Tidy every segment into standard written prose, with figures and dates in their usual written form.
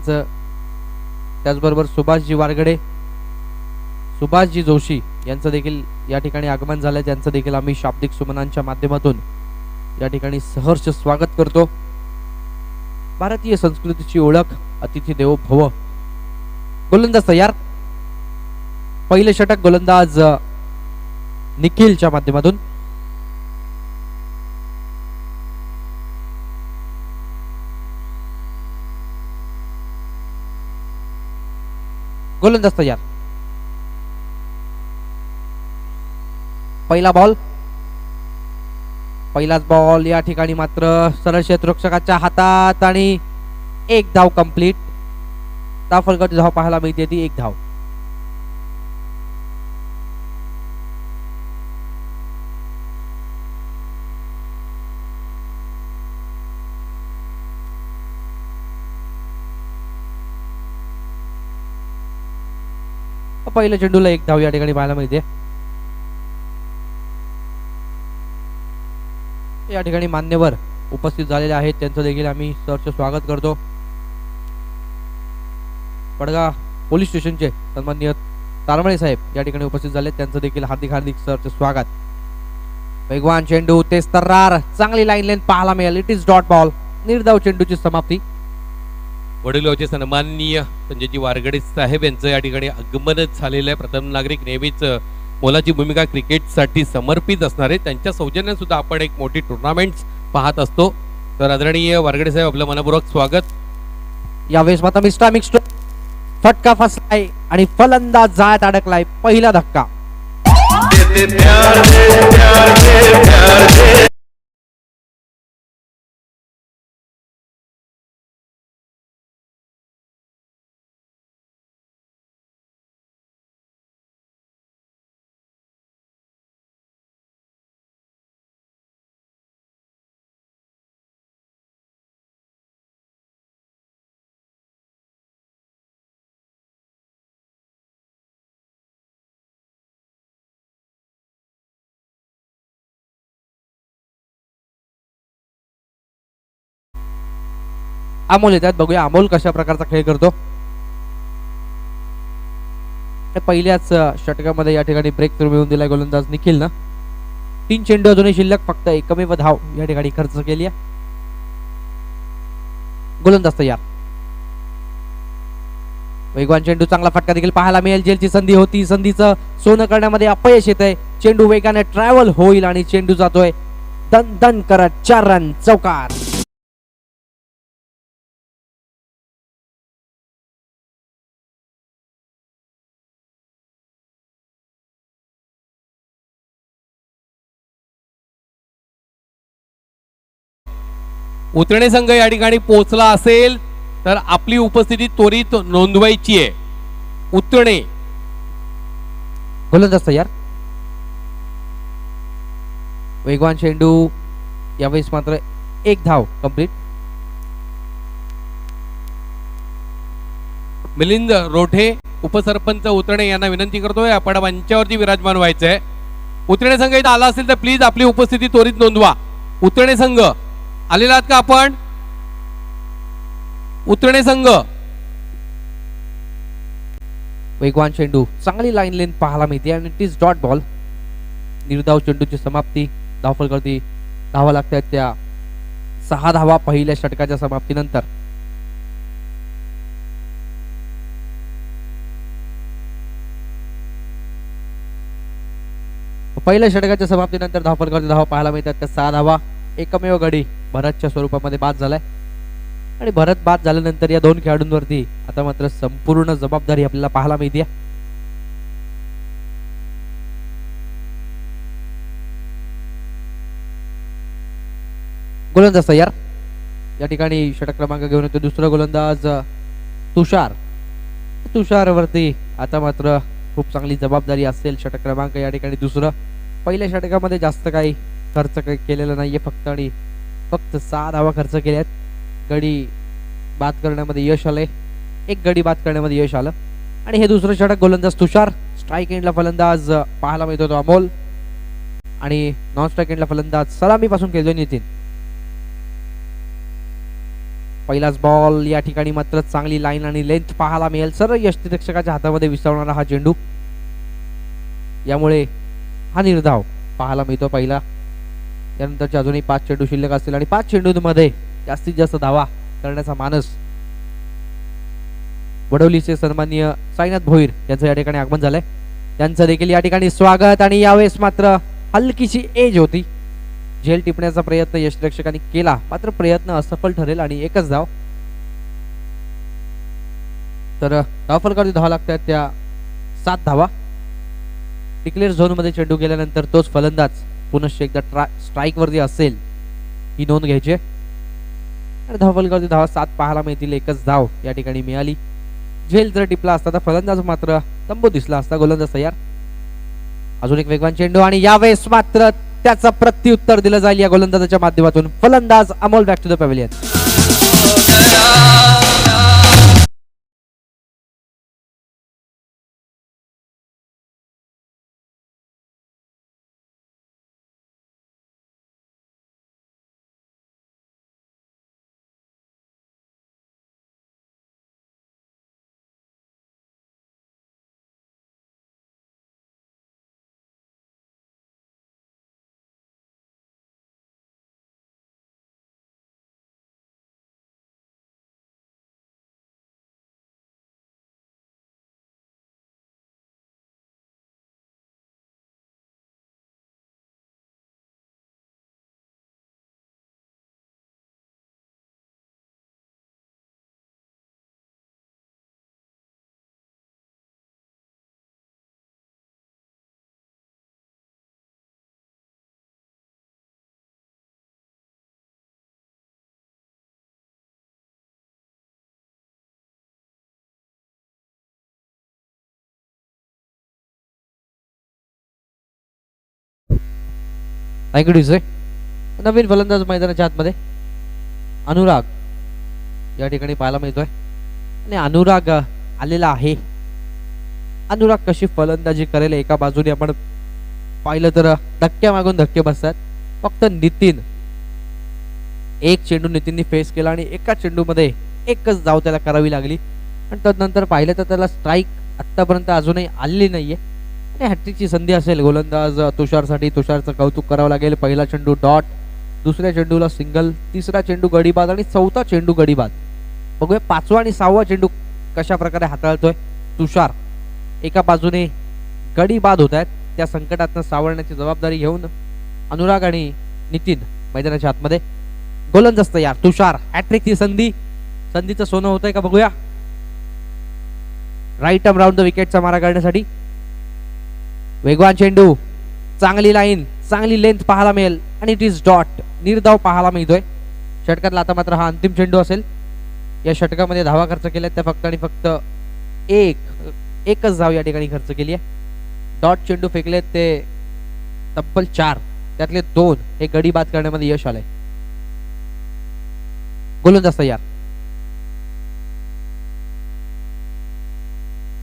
यांचं, त्याचबरोबर सुभाषजी वारगडे, सुभाषजी जोशी यांचं देखील या ठिकाणी आगमन झालंय. त्यांचं देखील आम्ही शाब्दिक सुमनांच्या माध्यमातून या ठिकाणी सहर्ष स्वागत करतो. भारतीय संस्कृतीची ओळख अतिथी देवो भव. गोलंदाज तयार. पहिले षटक गोलंदाज निखिलच्या माध्यमातून. गोलंदाज तयार. पहिला बॉल. पहिलाच बॉल या ठिकाणी मात्र सरळ क्षेत्ररक्षकाच्या हातात आणि एक धाव कंप्लीट. फलकाची धाव पाहायला मिळते ती 1 धाव. पहिल्या चेंडूला 1 धाव या ठिकाणी पाहायला मिळते. या ठिकाणी मान्यवर उपस्थित झालेले आहेत, त्यांचं देखील आम्ही सहर्ष स्वागत करतो. पडगा पोलीस स्टेशनचे सन्माननीय तारमळे साहेब या ठिकाणी उपस्थित झाले, त्यांचं देखील हार्दिक सहर्ष स्वागत. वेगवान चेंडू, तेज तर्रार, चांगली लाईन लेंथ पाहायला मिळेल. It is dot ball. निर्धाव चेंडूची समाप्ती. वडिलोचे सन्माननीय संजयजी वारगडे साहेब यांचं या ठिकाणी आगमनच झालेलं आहे. प्रथम नागरिक नेहमीच मोलाची भूमिका क्रिकेटसाठी समर्पित असणारे, त्यांच्या सौजन्याने सुद्धा आपण एक मोठी टुर्नामेंट्स पाहत असतो. तर आदरणीय वारगडे साहेब, आपलं मनपूर्वक स्वागत. यावेळेस मात्र मिस्टर मिक्स्ड फटका फसलाय आणि फलंदाज जाळ्यात अडकलाय. पहिला धक्का. अमोल येतात, बघूया अमोल कशा प्रकारचा खेळ करतो. पहिल्याच षटकामध्ये या ठिकाणी ब्रेक थ्रू मिळवून दिलाय गोलंदाज निखिल ना. 3 चेंडू अजूनही शिल्लक, फक्त एकमेव धाव या ठिकाणी खर्च केली आहे. गोलंदाज तयार. वेगवान चेंडू, चांगला फटका देखील पाहायला मिळेल. जेलची संधी होती, संधीचं सोनं करण्यामध्ये अपयश येत आहे. चेंडू वेगाने ट्रॅव्हल होईल आणि चेंडू जातोय दन दन करत 4 रन चौकार. उतरणे संघ या ठिकाणी पोहोचला असेल तर आपली उपस्थिती त्वरित नोंदवायची आहे. उतरणे. गोलंदाज तयार. वेगवान चेंडू, यावेळेस मात्र 1 धाव कंप्लीट. मिलिंद रोठे उपसरपंच उतरणे यांना विनंती करतोय, आपण मंचावरती विराजमान व्हायचंय. उतरणे संघ इथं आला असेल तर प्लीज आपली उपस्थिती त्वरित नोंदवा. उतरणे संघ आलेला आहात का आपण? उतरणे संघ. वेगवान चेंडू, चांगली लाईन लेंथ पाहायला मिळते आणि इट इज डॉट बॉल. निर्धाव चेंडूची समाप्ती. धावफलकावरती धावा लागतात त्या 6 धावा पहिल्या षटकाच्या समाप्तीनंतर. पहिल्या षटकाच्या समाप्तीनंतर धावफलकावरती धावा पाहायला मिळतात त्या 6 धावा. एकमेव गडी भरतच्या स्वरूपामध्ये बाद झालाय आणि भरत बाद झाल्यानंतर या 2 खेळाडूंवरती आता मात्र संपूर्ण जबाबदारी आपल्याला पाहायला मिळते. गोलंदाज तयार. या ठिकाणी षटक क्रमांक घेऊन येतो दुसरा गोलंदाज तुषार. तुषारवरती आता मात्र खूप चांगली जबाबदारी असेल. षटक क्रमांक या ठिकाणी दुसरं. पहिल्या षटकामध्ये जास्त काही खर्च केलेला नाहीये, फक्त 6 धावा खर्च केल्यात. गडी बाद करण्यामध्ये यश आलंय. 1 गडी बाद करण्यामध्ये यश आलं आणि हे दुसरं षटक. गोलंदाज तुषार. स्ट्राईक एंडला फलंदाज पाहायला मिळतो तो अमोल आणि नॉन स्ट्राईक एंडला फलंदाज सलामी पासून खेळतोय नितीन. पहिलाच बॉल या ठिकाणी मात्र चांगली लाईन आणि लेंथ पाहायला मिळेल. सरळ यष्टीरक्षकाच्या हातामध्ये विसरणारा हा चेंडू, यामुळे हा निर्धाव पाहायला मिळतो पहिला. यानंतरचे अजूनही 5 चेंडू शिल्लक असतील आणि 5 चेंडूंमध्ये जास्तीत जास्त धावा करण्याचा मानस वडवलीचे सन्माननीय साईनाथ भोईर यांचं या ठिकाणी आगमन झालंय. त्यांचं देखील या ठिकाणी स्वागत. आणि यावेळेस मात्र हलकीशी एज होती, झेल टिपण्याचा प्रयत्न यष्टीरक्षकांनी केला, मात्र प्रयत्न असफल ठरेल आणि एकच धाव. तर धावफलकावरती धावा लागतात त्या 7 धावा. डिक्लेअर झोन मध्ये चेंडू गेल्यानंतर तोच फलंदाज पुनश्च एकदा स्ट्राईक वरती असेल ही नोंद घ्यायची आणि धावफलकावरती धावा 7 पाहायला मिळतील. एकच धाव या ठिकाणी मिळाली. झेल जर टिपला असता तर फलंदाज मात्र तंबू दिसला असता. गोलंदाज तयार. अजून एक वेगवान चेंडू आणि यावेळेस मात्र त्याचं प्रत्युत्तर दिलं जाईल या गोलंदाजाच्या माध्यमातून. फलंदाज Amol back to the pavilion. नवीन फलंदाज मैदानाच्या आतमध्ये अनुराग या ठिकाणी पाहायला मिळतोय आणि अनुराग आलेला आहे. अनुराग कशी फलंदाजी करेल एका बाजूने आपण पाहिलं तर धक्क्या मागून धक्के बसतात. फक्त नितीन, एक चेंडू नितीनने फेस केला आणि एका चेंडूमध्ये एकच धाव त्याला करावी लागली आणि त्यानंतर पाहिलं तर त्याला स्ट्राईक आतापर्यंत अजूनही आलेली नाहीये आणि हॅट्रिकची संधी असेल गोलंदाज तुषारसाठी. तुषारचं कौतुक करावं लागेल. पहिला चेंडू डॉट, दुसऱ्या चेंडूला सिंगल, तिसरा चेंडू गडीबाद आणि चौथा चेंडू गडीबाद. बघूया 5वा आणि 6वा चेंडू कशा प्रकारे हाताळतोय तुषार. एका बाजूने गडीबाद होत आहेत, त्या संकटातनं सावरण्याची जबाबदारी घेऊन अनुराग आणि नितीन मैदानाच्या आतमध्ये. गोलंदाज तयार. तुषार, हॅट्रिकची संधी, संधीचं सोनं होतंय का बघूया. राईट आर्म राऊंड द विकेटचा मारा करण्यासाठी वेगवान चेंडू, चांगली लाईन, चांगली लेंथ पाहायला मिळेल आणि इट इज डॉट. निर्धाव पाहायला मिळतोय षटकातला. आता मात्र हा अंतिम चेंडू असेल. या षटकामध्ये धावा खर्च केल्या त्या फक्त आणि फक्त एकच धाव या ठिकाणी खर्च केली आहे. डॉट चेंडू फेकले ते तब्बल 4, त्यातले 2 हे गडी बाद करण्यामध्ये यश आलंय. गोलंदाज तयार.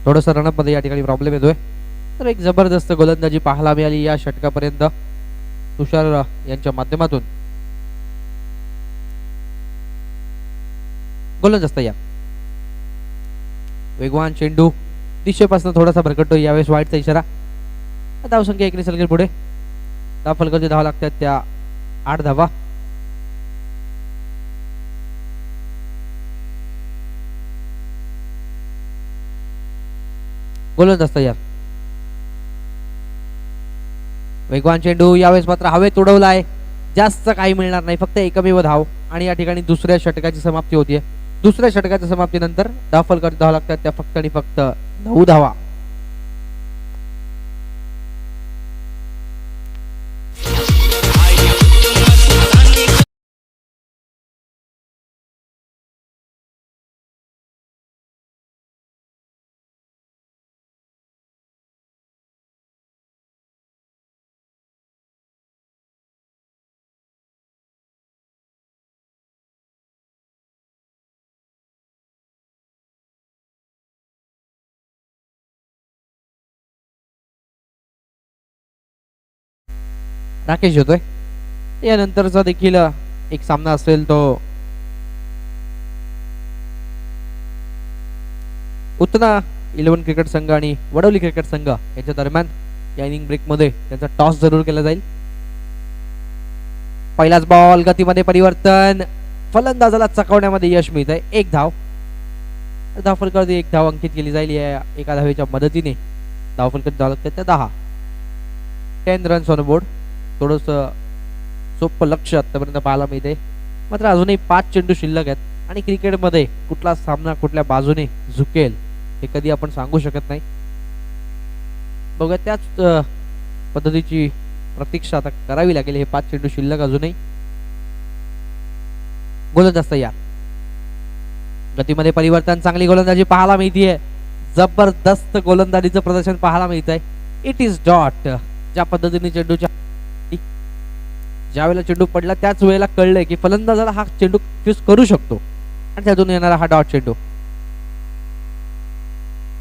थोडस रनअप मध्ये या ठिकाणी प्रॉब्लेम येतोय. तर एक जबरदस्त गोलंदाजी पाहायला मिळाली या षटकापर्यंत तुषार यांच्या माध्यमातून. गोलंदाज तयार. वेगवान चेंडू दिशेपासून थोडासा भरकटतो. यावेळेस वाईटचा इशारा. धावसंख्या 1 सलगेल पुढे. धाव फलकावरती धावा लागतात त्या 8 धावा. गोलंदाज तयार. वेगवान चेंडू यावेळेस मात्र हवेत उडवलाय. जास्त काही मिळणार नाही, फक्त एकमेव धाव आणि या ठिकाणी दुसऱ्या षटकाची समाप्ती होतीये. दुसऱ्या षटकाच्या समाप्तीनंतर धाव फलकावरती धावा लागतात त्या फक्त आणि फक्त 9 धावा. राकेश होतोय. यानंतरचा देखील एक सामना असेल तो उतना 11 क्रिकेट संघ आणि वडवली क्रिकेट संघ यांच्या दरम्यान या इनिंग ब्रेकमध्ये त्यांचा टॉस जरूर केला जाईल. पहिलाच बॉल, गतीमध्ये परिवर्तन, फलंदाजाला चकवण्यामध्ये यश मिळत आहे. एक धाव, धावफलकावरती एक धाव अंकित केली जाईल या एका धावेच्या मदतीने. धावफलक झालं त्या 10. 10 रन्स ऑन बोर्ड. थोडस सोपं लक्ष आतापर्यंत पाहायला मिळते. मात्र अजूनही 5 चेंडू शिल्लक आहेत आणि क्रिकेटमध्ये कुठला सामना कुठल्या बाजूने झुकेल हे कधी आपण सांगू शकत नाही. बघूया त्याच पद्धतीची प्रतीक्षा आता करावी लागेल. हे 5 चेंडू शिल्लक अजूनही. गोलंदाज तयार, गतीमध्ये परिवर्तन, चांगली गोलंदाजी पाहायला मिळतीये. जबरदस्त गोलंदाजीचं प्रदर्शन पाहायला मिळत आहे. It is dot. ज्या पद्धतीने चेंडूच्या ज्यावेळेला चेंडू पडला त्याच वेळेला कळलंय की फलंदाजाला हा चेंडू चूज करू शकतो आणि त्यातून येणारा हा डॉट चेंडू.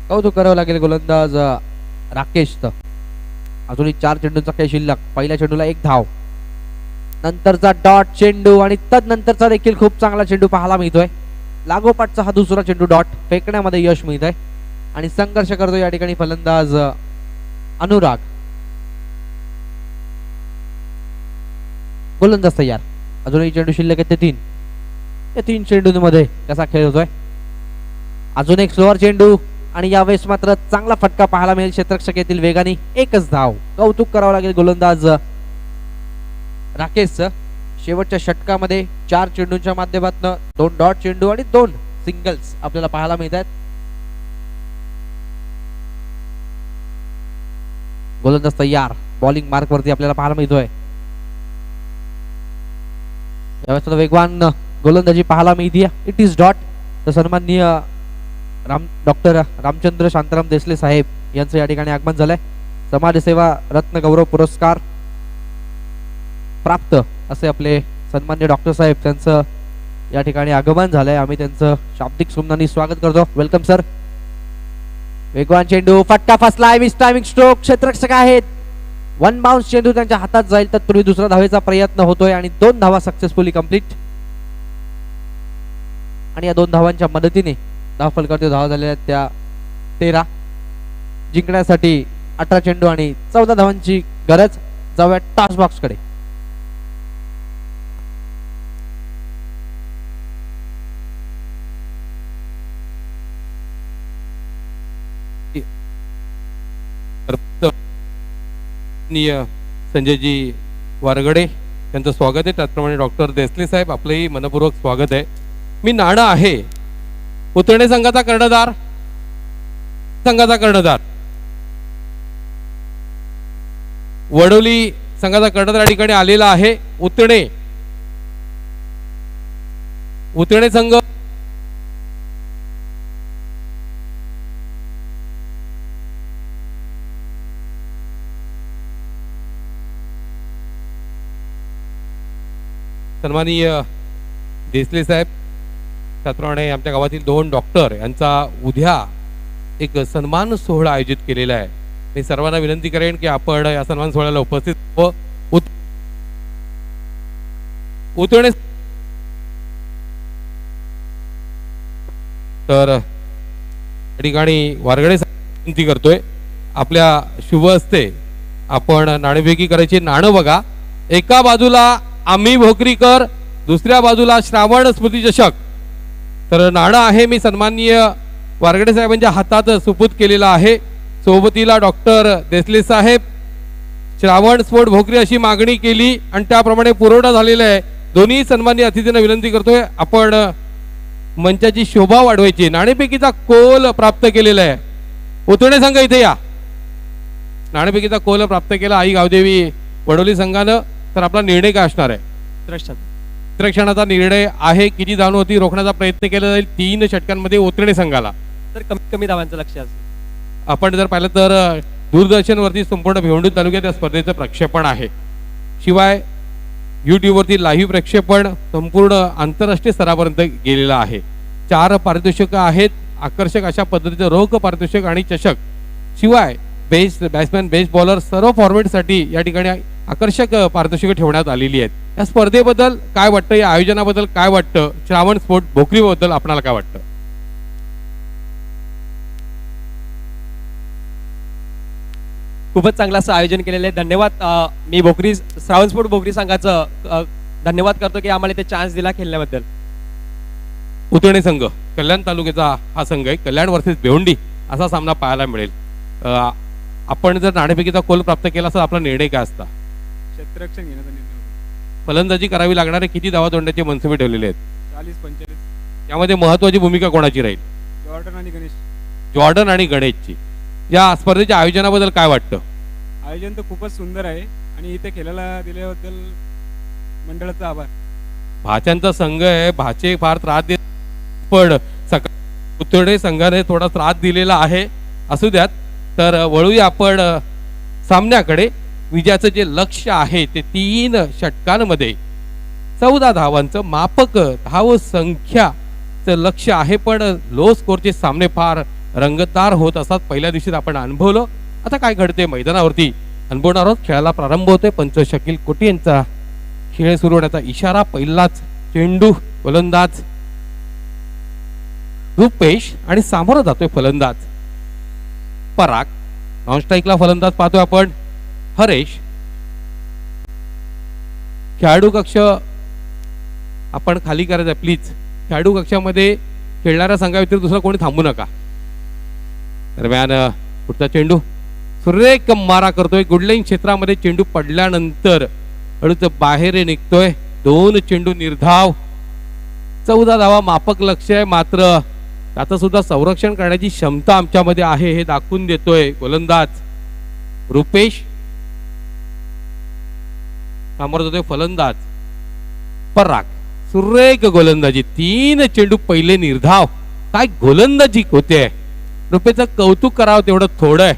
कौतुक करावं लागेल गोलंदाज राकेशचं. अजूनही 4 चेंडूंचा काही शिल्लक. पहिल्या चेंडूला एक धाव, नंतरचा डॉट चेंडू आणि तदनंतरचा देखील खूप चांगला चेंडू पाहायला मिळतोय. लागोपाठचा हा दुसरा चेंडू डॉट फेकण्यामध्ये यश मिळत आहे आणि संघर्ष करतो या ठिकाणी फलंदाज अनुराग. गोलंदाज तयार, अजूनही चेंडू शिल्लक आहेत ते 3. या 3 चेंडूंमध्ये कसा खेळ होतोय. अजून एक स्लोअर चेंडू आणि यावेळेस मात्र चांगला फटका पाहायला मिळेल क्षेत्ररक्षक येथील वेगाने. एकच धाव. कौतुक करावं लागेल गोलंदाज राकेशचं. शेवटच्या षटकामध्ये 4 चेंडूंच्या माध्यमातून 2 डॉट चेंडू आणि 2 सिंगल्स आपल्याला पाहायला मिळत आहेत. गोलंदाज तयार, बॉलिंग मार्क वरती आपल्याला पाहायला मिळतोय. यावेळेस वेगवान गोलंदाजी पाहायला मिळते. It is dot. तर सन्माननीय डॉक्टर रामचंद्र शांताराम देसले साहेब यांचं या ठिकाणी आगमन झालंय. समाजसेवा रत्न गौरव पुरस्कार प्राप्त असे आपले सन्माननीय डॉक्टर साहेब त्यांचं या ठिकाणी आगमन झालंय. आम्ही त्यांचं शाब्दिक सुमनांनी स्वागत करतो. Welcome sir. वेगवान चेंडू, फटका फसलाय. Miss timing stroke. क्षेत्ररक्षक आहेत. 1 बाउन्स चेंडू त्यांच्या हातात जाईल तत्पूर्वी दुसरा धावेचा प्रयत्न होतोय आणि 2 धावा सक्सेसफुली कंप्लीट. आणि या 2 धावांच्या मदतीने धावफलकावरती धावा झालेल्या त्या 13. जिंकण्यासाठी 18 चेंडू आणि 14 धावांची गरज. जाऊया टॉस बॉक्स कडे. संजयजी वारगडे यांचं स्वागत आहे. त्याचप्रमाणे डॉक्टर देसले साहेब आपलंही मनपूर्वक स्वागत आहे. मी नाणं आहे उतरणे संघाचा कर्णधार. वडोली संघाचा कर्णधार या ठिकाणी आलेला आहे. उतरणे संघ सन्माननीय देसले साहेब, त्याचप्रमाणे आमच्या गावातील 2 डॉक्टर यांचा उद्या एक सन्मान सोहळा आयोजित केलेला आहे. मी सर्वांना विनंती करेन की आपण या सन्मान सोहळ्याला उपस्थित उतरणे. तर या ठिकाणी वारगडे विनंती करतोय आपल्या शुभ हस्ते आपण नाणेफेकी करायची. नाणं बघा, एका बाजूला आम्ही भोकरीकर, दुसऱ्या बाजूला श्रावण स्मृती चषक. तर नाणं आहे मी सन्माननीय वारगडे साहेबांच्या हातात सुपूत केलेला आहे. सोबतीला डॉक्टर देसले साहेब श्रावण स्पोर्ट भोकरी अशी मागणी केली आणि त्याप्रमाणे पुरवठा झालेला आहे. दोन्ही सन्माननीय अतिथींना विनंती करतोय आपण मंचाची शोभा वाढवायची. नाणेफेकीचा कोल प्राप्त केलेला आहे. उतरणे संघ इथे या. नाणेफेकीचा कोल प्राप्त केला आई गावदेवी वडोली संघानं. तर आपला निर्णय काय असणार आहे? क्षेत्ररक्षणाचा निर्णय आहे. किती धाव होती रोखण्याचा प्रयत्न केला जाईल 3 षटकांमध्ये उतरणे संघाला. तर कमीत कमी धावांचं लक्ष असेल. आपण जर पाहिलं तर दूरदर्शनवरती संपूर्ण भिवंडी तालुक्यात या स्पर्धेचं प्रक्षेपण आहे. शिवाय यूट्यूबवरती लाईव्ह प्रक्षेपण संपूर्ण आंतरराष्ट्रीय स्तरापर्यंत गेलेलं आहे. 4 पारितोषिकं आहेत. आकर्षक अशा पद्धतीचं रोख पारितोषिक आणि चषक. शिवाय बेस्ट बॅट्समॅन, बेस्ट बॉलर सर्व फॉर्मॅटसाठी या ठिकाणी आकर्षक पारितोषिकं ठेवण्यात आलेली आहेत. या स्पर्धेबद्दल काय वाटतं, या आयोजनाबद्दल काय वाटतं, श्रावण स्पोर्ट भोकरीबद्दल आपल्याला काय वाटतं? खूपच चांगलं असं आयोजन केलेलं आहे. धन्यवाद. मी भोकरी श्रावण स्पोर्ट भोकरी संघाचं धन्यवाद करतो की आम्हाला ते चान्स दिला खेळण्याबद्दल. उतरणे संघ कल्याण तालुक्याचा हा संघ आहे. कल्याण वर्सेस भिवंडी असा सामना पाहायला मिळेल. आपण जर नाणेफेकीचा कोल प्राप्त केला तर आपला निर्णय काय असता? क्षेत्ररक्षण घेण्याचा निर्णय होता. फलंदाजी करावी लागणारे किती धावा तोडण्याचे मनसुबे ठेवलेले आहेत? 40-45. यामध्ये महत्वाची भूमिका कोणाची राहील? जॉर्डन आणि गणेश. जॉर्डन आणि गणेशची. या स्पर्धेच्या आयोजनाबद्दल काय वाटतं? आयोजन तर खूपच सुंदर आहे आणि इथे खेळायला दिल्याबद्दल मंडळाचा आभार. भाच्यांचा संघ आहे. भाचे फार त्रास देत पण उतरणे संघाने थोडा त्रास दिलेला आहे. असू द्यात. तर वळूया आपण सामन्याकडे. विजयाचं जे लक्ष आहे ते 3 षटकांमध्ये 14 धावांचं मापक धाव संख्याचं लक्ष आहे. पण लो स्कोरचे सामने फार रंगतदार होत असतात. पहिल्या दिवशीच आपण अनुभवलं. आता काय घडते मैदानावरती अनुभवणार आहोत. खेळाला प्रारंभ होतोय. पंच शकील कोटी यांचा खेळ सुरू होण्याचा इशारा. पहिलाच चेंडू गोलंदाज रुपेश आणि सामोरा जातोय फलंदाज पराग. नॉन स्ट्राईकला फलंदाज पाहतोय आपण हरेश. खेळाडू कक्ष आपण खाली करायचा प्लीज. खेळाडू कक्षामध्ये खेळणाऱ्या संघाव्यतिरिक्त दुसरा कोणी थांबू नका. दरम्यान पुढचा चेंडू सुरेख मारा करतोय. गुडलाईन क्षेत्रामध्ये चेंडू पडल्यानंतर हळूच बाहेर निघतोय. 2 चेंडू निर्धाव. 14 धावा मापक लक्ष आहे. मात्र आता सुद्धा संरक्षण करण्याची क्षमता आमच्यामध्ये आहे हे दाखवून देतोय गोलंदाज रुपेश. सामोर जातोय फलंदाज पराग. सुरेख गोलंदाजी. 3 चेंडू पहिले निर्धाव. काय गोलंदाजी होते. रुपेचं कौतुक करावं तेवढं थोडं आहे.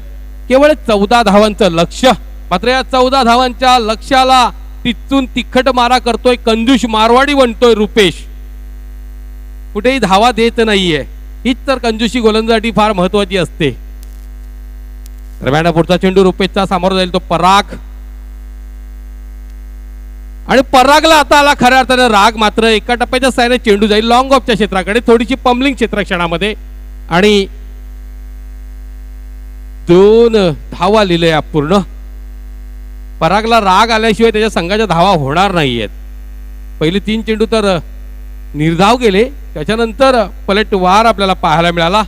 केवळ 14 धावांचं लक्ष. मात्र या 14 धावांच्या लक्ष्याला टिचून तिखट मारा करतोय. कंजूष मारवाडी बनतोय रुपेश. कुठेही धावा देत नाहीये. हीच तर कंजूशी गोलंदाजी फार महत्वाची असते. दरम्यान पुढचा चेंडू रुपेशचा सामोरा जाईल तो पराग. आणि परागला आता आला खऱ्या अर्थाने राग. मात्र एका टप्प्याच्या साहाय्याने चेंडू जाईल लॉंग ऑफच्या क्षेत्राकडे. थोडीशी पम्बलिंग क्षेत्रक्षणामध्ये आणि 2 धावा लिहिले अपूर्ण. परागला राग आल्याशिवाय त्याच्या संघाच्या धावा होणार नाहीयेत. पहिले 3 चेंडू तर निर्धाव गेले. त्याच्यानंतर पलटवार आपल्याला पाहायला मिळाला.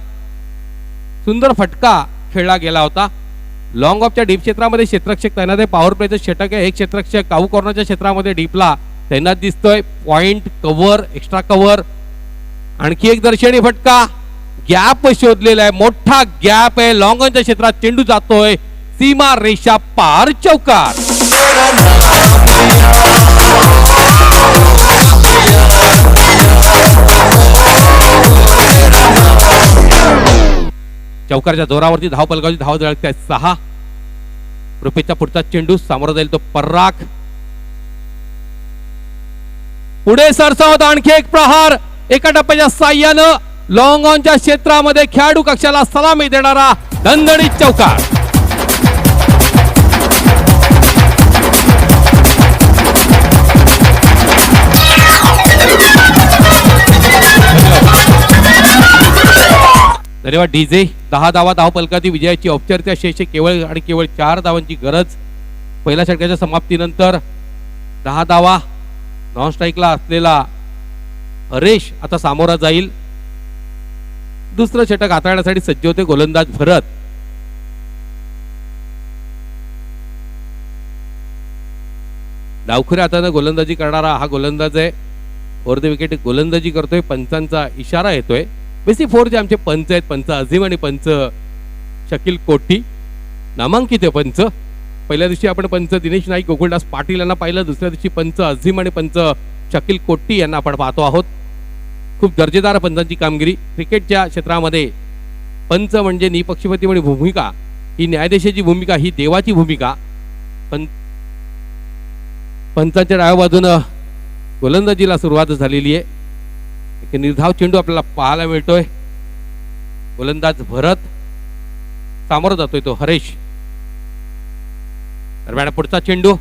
सुंदर फटका खेळला गेला होता. लॉंग ऑफच्या डीप क्षेत्रामध्ये क्षेत्ररक्षक तैनात आहे. पॉवर प्लेचं षटक आहे. एक क्षेत्ररक्षक काऊ कॉर्नरच्या क्षेत्रामध्ये डीपला तैनात दिसतोय. Point cover extra cover. आणखी एक दर्शनी फटका. गॅप शोधलेला आहे. मोठा गॅप आहे. लॉंग ऑनच्या क्षेत्रात चेंडू जातोय सीमा रेषा पार. चौकार. चौकारच्या जोरावरती धाव पलकावची धाव झळकते 6. रुपेशचा पुढचा चेंडू सामोरा जाईल तो पराग. पुढे सरसावत आणखी एक प्रहार. एका टप्प्याच्या साह्यानं लॉंग ऑनच्या क्षेत्रामध्ये खेळाडू कक्षाला सलामी देणारा दणदणीत चौकार. धन्यवाद डीजे. 10 धावा धाव पलकाची विजयाची औपचारिकता शेष केवळ आणि केवळ 4 धावांची गरज. पहिल्या षटकाच्या समाप्तीनंतर 10 धावा. नॉन स्ट्राईकला असलेला हरेश आता सामोरा जाईल. दुसरं षटक हाताळण्यासाठी सज्ज होते गोलंदाज भरत. डावखुऱ्या हाताने गोलंदाजी करणारा हा गोलंदाज आहे. ओव्हर द विकेट गोलंदाजी करतोय. पंचांचा इशारा येतोय. बेसी 4 जे आमचे पंच आहेत. पंच अझीम आणि पंच शकील कोठी नामांकित आहे पंच. पहिल्या दिवशी आपण पंच दिनेश नाईक गोकुळदास पाटील यांना पाहिलं. दुसऱ्या दिवशी पंच अझीम आणि पंच शकील कोठी यांना आपण पाहतो आहोत. खूप दर्जेदार पंचांची कामगिरी. क्रिकेटच्या क्षेत्रामध्ये पंच म्हणजे निपक्षपाती म्हणजे भूमिका, ही न्यायाधीशाची भूमिका, ही देवाची भूमिका. पंचांच्या डाव्या बाजूनं गोलंदाजीला सुरुवात झालेली आहे. एक निर्धाव चेंडू आपल्याला पाहायला मिळतोय. गोलंदाज भरत सामोरा जातोय तो हरेश. दरम्यान पुढचा चेंडू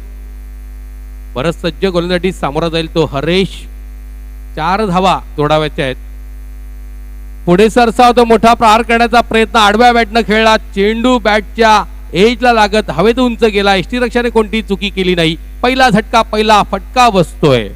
भरत सज्ज. गोलंदाजी सामोरा जाईल तो हरेश. 4 धावा जोडाव्याच्या आहेत. पुढे सरसावतो. मोठा प्रहार करण्याचा प्रयत्न आडव्या बॅटनं खेळला. चेंडू बॅटच्या एजला लागत हवेत उंच गेला. यष्टीरक्षाने कोणती चुकी केली नाही. पहिला झटका, पहिला फटका बसतोय.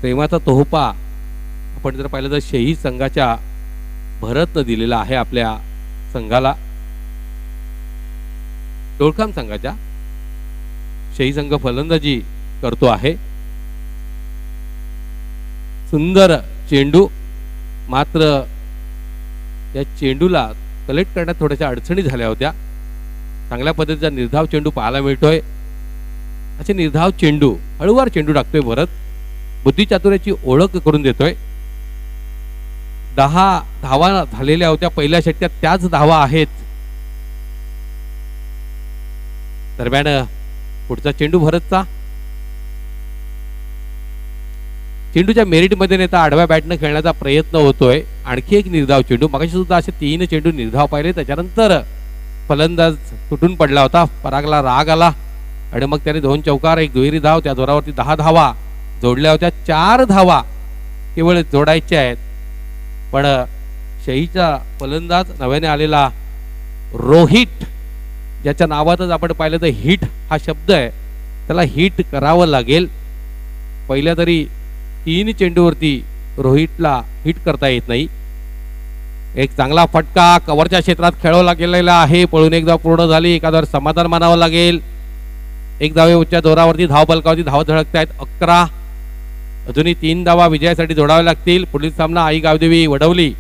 प्रेमाचा तोहफा आपण जर पाहिलं तर शहीद संघाच्या भरतनं दिलेला आहे आपल्या संघाला. डोळखाम संघाच्या शहीद संघ फलंदाजी करतो आहे. सुंदर चेंडू, मात्र या चेंडूला कलेक्ट करण्यात थोड्याशा अडचणी झाल्या होत्या. चांगल्या पद्धतीचा निर्धाव चेंडू पाहायला मिळतोय. असे निर्धाव चेंडू, हळूवार चेंडू टाकतोय भरत. बुद्धिचातुर्याची ओळख करून देतोय. 10 धावा झालेल्या होत्या पहिल्या षटकात, त्याच धावा आहेत. दरम्यान पुढचा चेंडू भरतचा. चेंडूच्या मेरिटमध्ये नेता आडव्या बॅटनं खेळण्याचा प्रयत्न होतोय. आणखी एक निर्धाव चेंडू. मगाशी सुद्धा असे 3 चेंडू निर्धाव पाहिले. त्याच्यानंतर फलंदाज तुटून पडला होता. परागला राग आला आणि मग त्याने 2 चौकार, 1 दुहेरी धाव, त्या जोरावरती 10 धावा जोडल्या होत्या. 4 धावा केवळ जोडायच्या आहेत. पण शहीचा फलंदाज नव्याने आलेला रोहित, ज्याच्या नावातच आपण पाहिलं तर हिट हा शब्द आहे, त्याला हिट करावं लागेल. पहिल्या तरी 3 चेंडूवरती रोहितला हिट करता येत नाही. एक चांगला फटका कव्हरच्या क्षेत्रात खेळवला गेलेला आहे. पळून एक धाव पूर्ण झाली. एखाद्यावर समाधान मानावं लागेल. 1 धावेच्या जोरावरती धाव बलकावरती धाव झळकत आहेत 11. अजूनही 3 धावा विजयासाठी जोडाव्या लागतील. पुढील सामना आई गावदेवी वडवली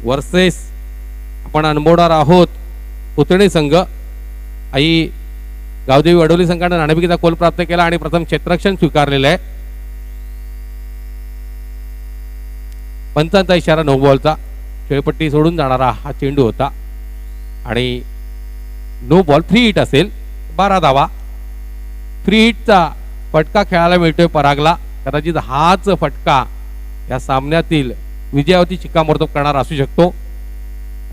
वर्सेस आपण अनुभवणार आहोत पुतणे संघ. आई गावदेवी वडवली संघाने नाणेफेकीचा कोल प्राप्त केला आणि प्रथम क्षेत्ररक्षण स्वीकारलेलं आहे. पंचांचा इशारा नो बॉलचा. खेळपट्टी सोडून जाणारा हा चेंडू होता आणि नो बॉल. 3 हिट असेल. 12 धावा. 3 हिटचा फटका खेळायला मिळतोय परागला. कदाचित हाच फटका या सामन्यातील विजयावरती शिक्कामोर्तब करणार असू शकतो.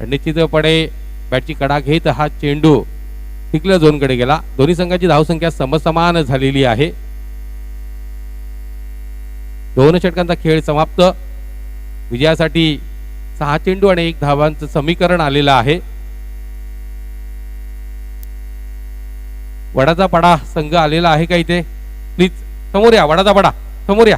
निश्चितपणे बॅटची कडा घेत हा चेंडू टिकल्या झोनकडे गेला. दोन्ही संघाची धावसंख्या समसमान झालेली आहे. 2 षटकांचा खेळ समाप्त. विजयासाठी 6 चेंडू आणि 1 धावांचं समीकरण आलेलं आहे. वडाचा पाडा संघ आलेला आहे का इथे? प्लीज समोर या. वडाचा पाडा समोर या.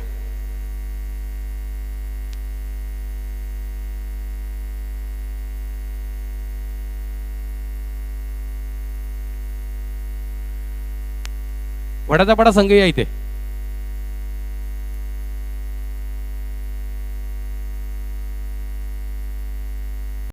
वडाचा पाडा संघ या इथे.